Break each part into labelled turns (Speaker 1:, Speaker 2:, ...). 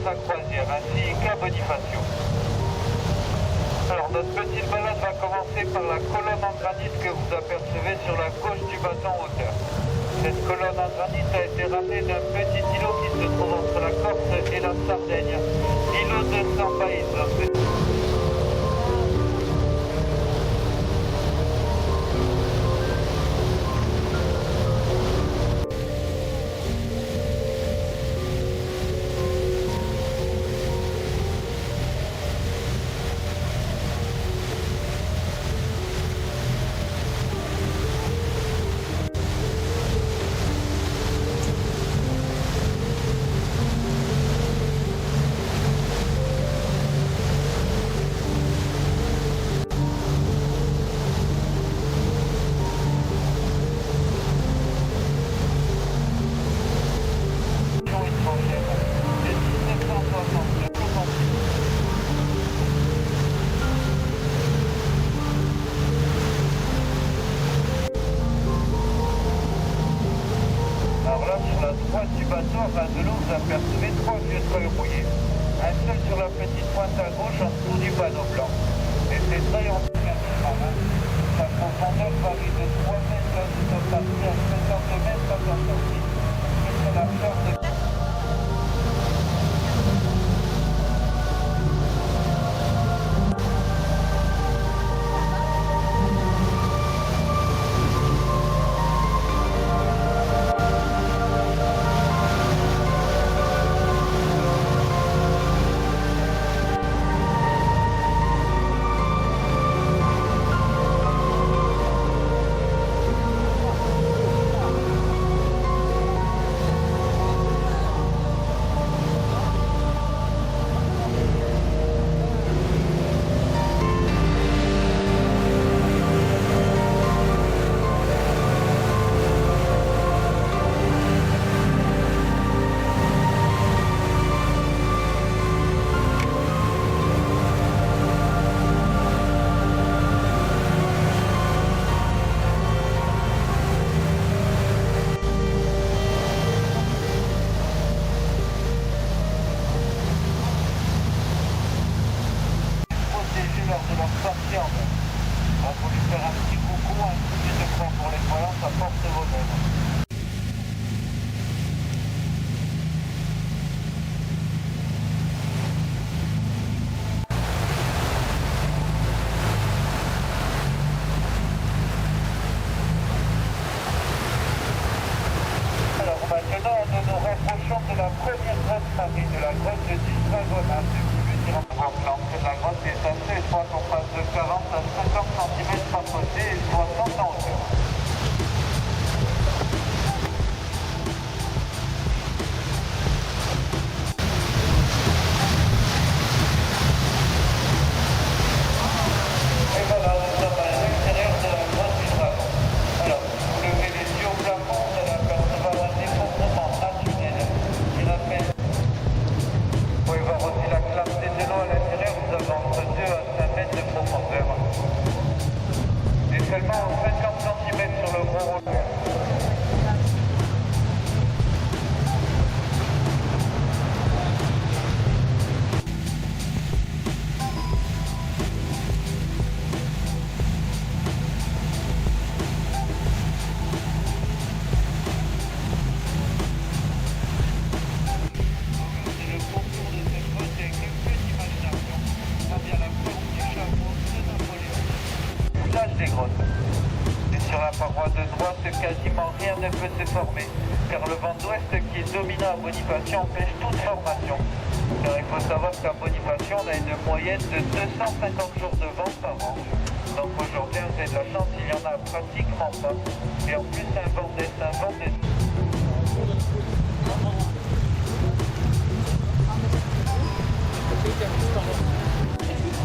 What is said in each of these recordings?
Speaker 1: sa croisière, ainsi qu'à Bonifacio. Alors notre petite balade va commencer par la colonne en granit que vous apercevez sur la gauche du bateau en hauteur. Cette colonne en granit a été ramenée d'un petit îlot qui se trouve entre la Corse et la Sardaigne, l'îlot de San Païso. De l'eau, vous apercevez 3 vieux treuils rouillés. Un seul sur la petite pointe à gauche en dessous du panneau blanc. Et ces treuils ont sa profondeur varie de 3 mètres de partie à 50 mètres à sa sortie. C'est la largeur de... lors de leur sortie en mer. On va lui faire un petit coucou, un petit de croix pour les voyances à Porte-Vaudreuil. Alors maintenant, nous nous rapprochons de la première grotte marine, de la grotte de Distragona, ce qui veut dire en plan que la grotte est assez étroite, on passe de 40 à 50 cm par côté et 60 en hauteur. Et voilà, nous sommes à l'extérieur de la grotte du dragon. Alors, vous levez les yeux au plafond, vous allez apercevoir un effondrement naturel qui rappelle. Vous pouvez voir aussi la clarté de l'eau à l'intérieur, vous avez entre 2 à 5 mètres de profondeur. Et seulement 50 cm sur le gros roller. Des grottes. Et sur la paroi de droite, quasiment rien ne peut se former, car le vent d'ouest qui est dominant à Bonifacio empêche toute formation. Car il faut savoir qu'à Bonifacio, on a une moyenne de 250 jours de vent par an. Donc aujourd'hui, vous avez de la chance, il n'y en a pratiquement pas. Et en plus, un vent d'est,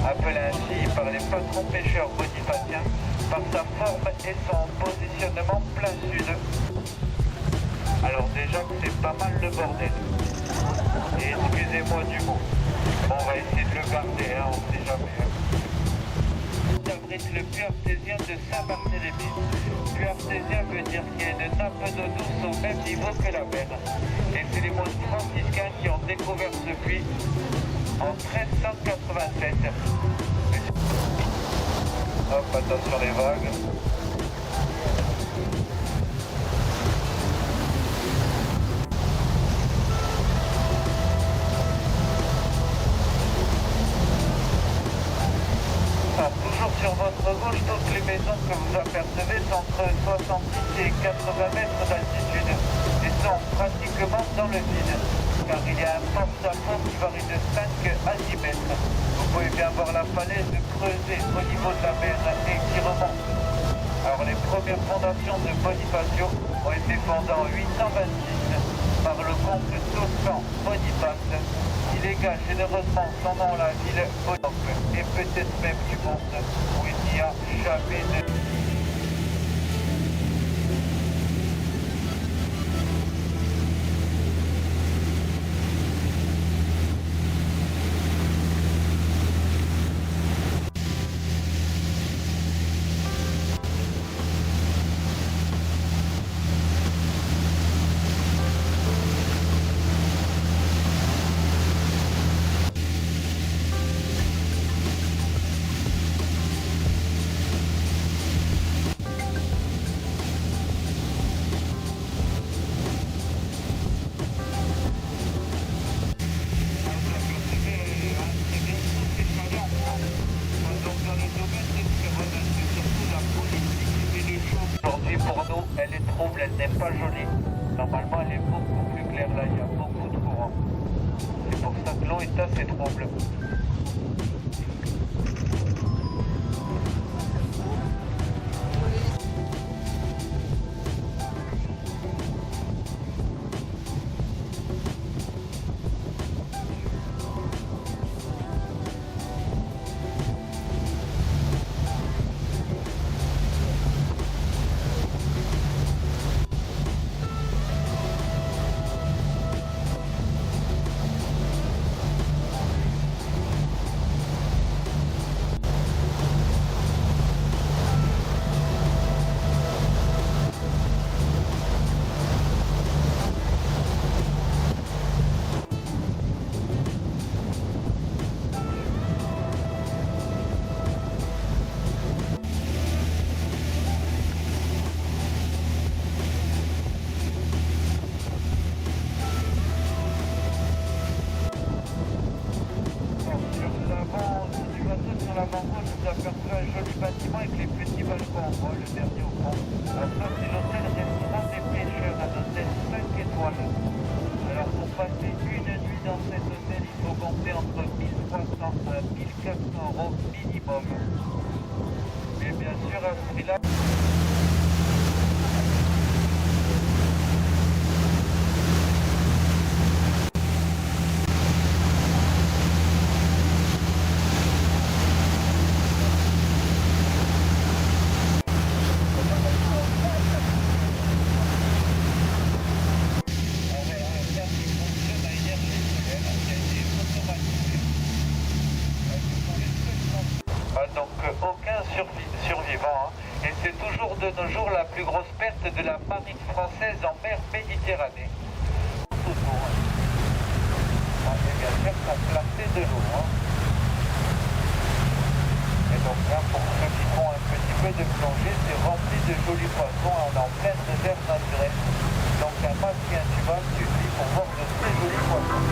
Speaker 1: appelé ainsi par les patrons pêcheurs bonifaciens par sa forme et son positionnement plein sud. Alors déjà que c'est pas mal le bordel. Et excusez-moi du mot. On va essayer de le garder, hein, on sait jamais. abrite le puits artésien de Saint-Barthélemy. Puits artésien veut dire qu'il y a une nappe d'eau douce au même niveau que la mer. Et c'est les moines franciscains qui ont découvert ce puits en 1387. Hop, attention les vagues. Toujours sur votre gauche, toutes les maisons que vous apercevez sont entre 70 et 80 mètres d'altitude et sont pratiquement dans le vide, car il y a un porte-à-faux qui varie de 5 à 10 mètres. Vous pouvez bien voir la falaise creusée au niveau de la mer et qui remonte. Alors les premières fondations de Bonifacio ont été fondées en 826 par le comte Toscan Boniface, qui légua généreusement son nom à la ville Bonope, et peut-être même du monde où il n'y a jamais de... Aujourd'hui pour nous, elle est trouble, elle n'est pas jolie. Normalement, elle est beaucoup plus claire. Là, il y a beaucoup de courant. C'est pour ça que l'eau est assez trouble. Sur l'avant-gauche, vous apercevez un joli bâtiment avec les petits balcons en bas, le dernier au fond. Alors ça, c'est l'hôtel restaurant des pêcheurs, un hôtel 5 étoiles. Alors pour passer une nuit dans cet hôtel, il faut compter entre 1300 à 1400 euros minimum. Mais bien sûr, à ce prix-là... Donc aucun survivant, hein. Et c'est toujours de nos jours la plus grosse perte de la marine française en mer Méditerranée. Autour, hein. Et bien sûr, ça placé de l'eau. Hein. Et donc là, pour ceux qui font un petit peu de plongée, c'est rempli de jolis poissons, on est en pleine réserve naturelle. Donc un masque et un tuba suffit pour voir de très jolis poissons.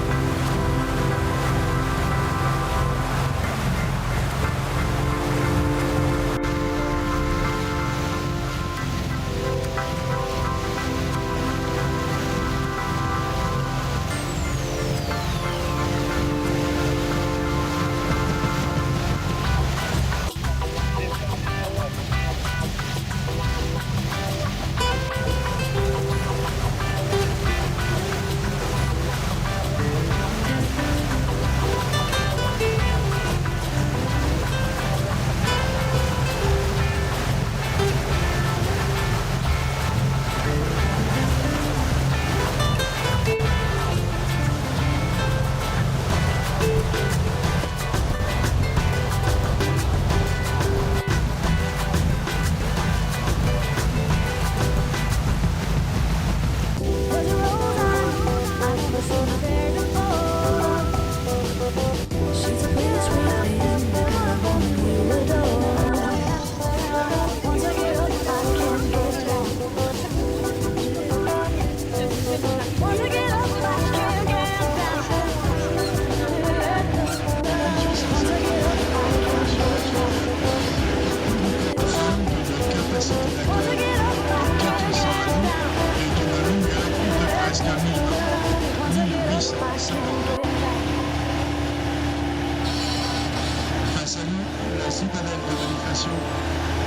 Speaker 2: d'habitation.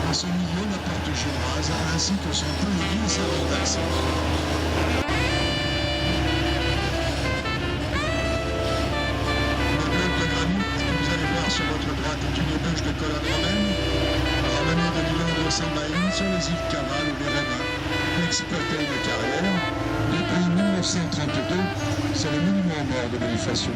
Speaker 2: Dans ce milieu, la porte Génoise, ainsi que son peu l'église servant d'accès. Le bloc de granit que vous allez voir sur votre droite est une bûche de colonne romaine, ramenée de l'îlot de Saint-Maïn sur les îles Cavales ou les Révins, exploitée de carrière. Depuis 1932, c'est le monument mort de Bonifacio.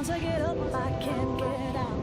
Speaker 3: Once I get up, I can't get out.